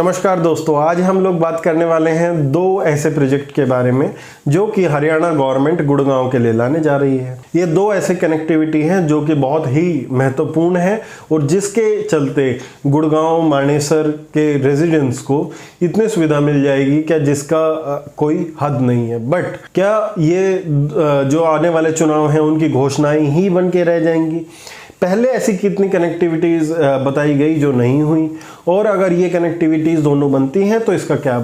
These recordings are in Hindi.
नमस्कार दोस्तों, आज हम लोग बात करने वाले हैं दो ऐसे प्रोजेक्ट के बारे में जो कि हरियाणा गवर्नमेंट गुड़गांव के लिए लाने जा रही है। ये दो ऐसे कनेक्टिविटी हैं जो कि बहुत ही महत्वपूर्ण है और जिसके चलते गुड़गांव मानेसर के रेजिडेंट्स को इतनी सुविधा मिल जाएगी क्या जिसका कोई हद नहीं है। बट क्या ये जो आने वाले चुनाव हैं उनकी घोषणाएं ही बन के रह जाएंगी? पहले ऐसी कितनी कनेक्टिविटीज़ बताई गई जो नहीं हुई, और अगर ये कनेक्टिविटीज़ दोनों बनती हैं तो इसका क्या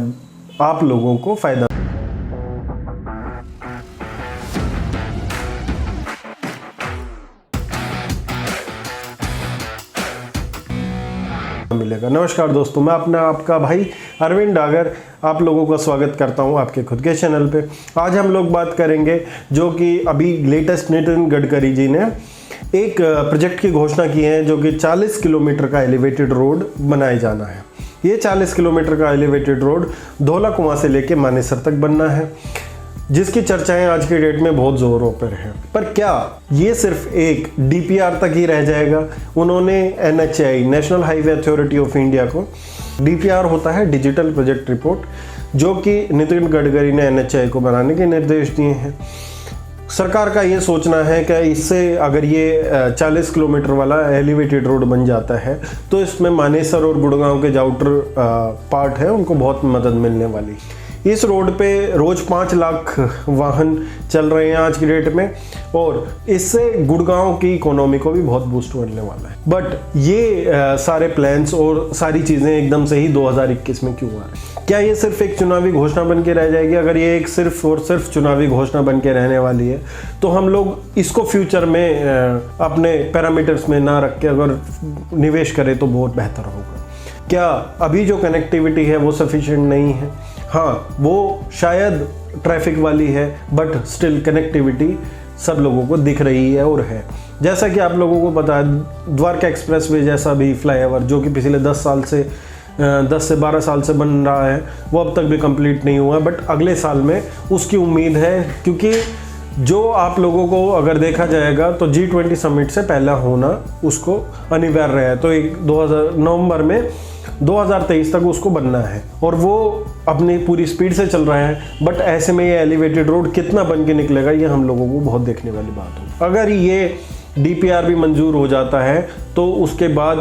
आप लोगों को फ़ायदा मिलेगा। नमस्कार दोस्तों, मैं आपका भाई अरविंद डागर आप लोगों का स्वागत करता हूं आपके खुद के चैनल पे। आज हम लोग बात करेंगे जो कि अभी लेटेस्ट नितिन गडकरी जी ने एक प्रोजेक्ट की घोषणा की है जो कि 40 किलोमीटर का एलिवेटेड रोड बनाए जाना है। ये 40 किलोमीटर का एलिवेटेड रोड धौलाकुआं से लेके मानेसर तक बनना है, जिसकी चर्चाएं आज के डेट में बहुत जोरों पर हैं। पर क्या ये सिर्फ एक डीपीआर तक ही रह जाएगा? उन्होंने NHAI national highway authority of India को, डीपीआर होता है डिजिटल प्रोजेक्ट रिपोर्ट, जो कि नितिन गडकरी ने एनएचएआई को बनाने के निर्देश दिए हैं। सरकार का ये सोचना है कि इससे अगर ये 40 किलोमीटर वाला एलिवेटेड रोड बन जाता है तो इसमें मानेसर और गुड़गांव के जो आउटर पार्ट है उनको बहुत मदद मिलने वाली। इस रोड पे रोज 5 लाख वाहन चल रहे हैं आज की डेट में, और इससे गुड़गांव की इकोनॉमी को भी बहुत बूस्ट मिलने वाला है। बट ये सारे प्लान्स और सारी चीज़ें एकदम से ही 2021 में क्यों आ रही है? क्या ये सिर्फ एक चुनावी घोषणा बन के रह जाएगी? अगर ये एक सिर्फ और सिर्फ चुनावी घोषणा बन के रहने वाली है तो हम लोग इसको फ्यूचर में अपने पैरामीटर्स में ना रख के अगर निवेश करें तो बहुत बेहतर होगा। क्या अभी जो कनेक्टिविटी है वो सफिशिएंट नहीं है? हाँ, वो शायद ट्रैफिक वाली है, बट स्टिल कनेक्टिविटी सब लोगों को दिख रही है और है। जैसा कि आप लोगों को पता है, द्वारका एक्सप्रेसवे जैसा भी फ्लाईओवर जो कि पिछले 10 से 12 साल से बन रहा है, वो अब तक भी कंप्लीट नहीं हुआ, बट अगले साल में उसकी उम्मीद है, क्योंकि जो आप लोगों को अगर देखा जाएगा तो G20 समिट से पहला होना उसको अनिवार्य है। तो 2000 नवंबर में 2023 तक उसको बनना है और वो अपनी पूरी स्पीड से चल रहा है। बट ऐसे में ये एलिवेटेड रोड कितना बन के निकलेगा ये हम लोगों को बहुत देखने वाली बात हो। अगर ये डीपीआर भी मंजूर हो जाता है तो उसके बाद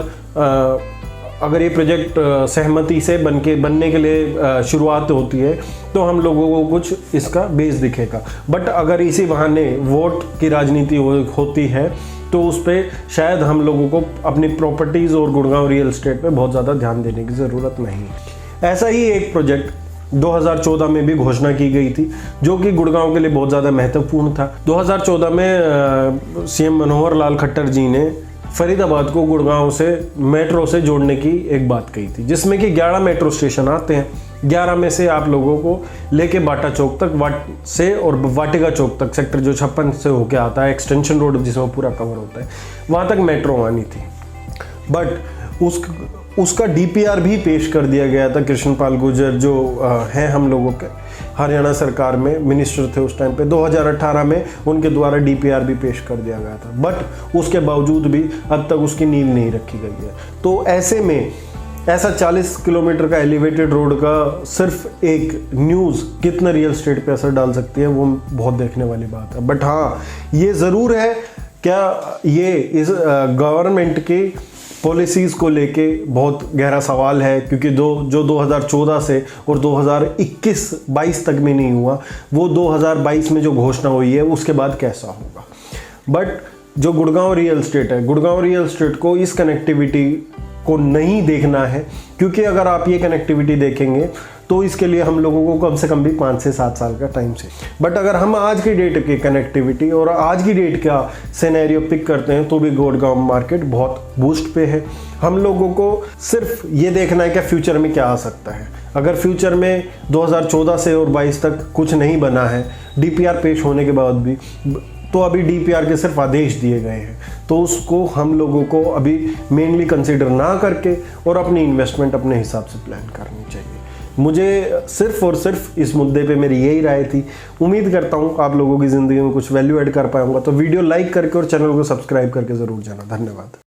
अगर ये प्रोजेक्ट सहमति से बनने के लिए शुरुआत होती है तो हम लोगों को कुछ इसका बेस दिखेगा। बट अगर इसी बहाने वोट की राजनीति होती है तो उस पर शायद हम लोगों को अपनी प्रॉपर्टीज़ और गुड़गांव रियल एस्टेट पे बहुत ज़्यादा ध्यान देने की ज़रूरत नहीं है। ऐसा ही एक प्रोजेक्ट 2014 में भी घोषणा की गई थी जो कि गुड़गांव के लिए बहुत ज़्यादा महत्वपूर्ण था। 2014 में सीएम मनोहर लाल खट्टर जी ने फरीदाबाद को गुड़गांव से मेट्रो से जोड़ने की एक बात कही थी, जिसमें कि 11 मेट्रो स्टेशन आते हैं। 11 में से आप लोगों को लेके बाटा चौक तक और वाटिका चौक तक सेक्टर जो 56 से होके आता है, एक्सटेंशन रोड जिसमें पूरा कवर होता है, वहाँ तक मेट्रो आनी थी। बट उसका डीपीआर भी पेश कर दिया गया था। कृष्णपाल गुर्जर जो हैं हम लोगों के हरियाणा सरकार में मिनिस्टर थे उस टाइम पे, 2018 में उनके द्वारा डीपीआर भी पेश कर दिया गया था। बट उसके बावजूद भी अब तक उसकी नींव नहीं रखी गई है। तो ऐसे में ऐसा 40 किलोमीटर का एलिवेटेड रोड का सिर्फ एक न्यूज़ कितना रियल एस्टेट पे असर डाल सकती है वो बहुत देखने वाली बात है। बट हाँ, ये ज़रूर है, क्या ये इस गवर्नमेंट की पॉलिसीज़ को लेके बहुत गहरा सवाल है, क्योंकि जो 2014 से और 2021-22 तक में नहीं हुआ, वो 2022 में जो घोषणा हुई है उसके बाद कैसा होगा। बट जो गुड़गांव रियल एस्टेट है, गुड़गांव रियल एस्टेट को इस कनेक्टिविटी को नहीं देखना है, क्योंकि अगर आप ये कनेक्टिविटी देखेंगे तो इसके लिए हम लोगों को कम से कम भी 5 से 7 साल का टाइम से। बट अगर हम आज की डेट की कनेक्टिविटी और आज की डेट का सिनेरियो पिक करते हैं तो भी गुड़गांव मार्केट बहुत बूस्ट पे है। हम लोगों को सिर्फ ये देखना है कि फ्यूचर में क्या आ सकता है। अगर फ्यूचर में 2014 से और 22 तक कुछ नहीं बना है, डीपीआर पेश होने के बाद भी, तो अभी डीपीआर के सिर्फ आदेश दिए गए हैं, तो उसको हम लोगों को अभी मेनली कंसीडर ना करके और अपनी इन्वेस्टमेंट अपने हिसाब से प्लान करनी चाहिए। मुझे सिर्फ और सिर्फ इस मुद्दे पे मेरी यही राय थी। उम्मीद करता हूँ आप लोगों की ज़िंदगी में कुछ वैल्यू ऐड कर पाऊंगा। तो वीडियो लाइक करके और चैनल को सब्सक्राइब करके ज़रूर जाना। धन्यवाद।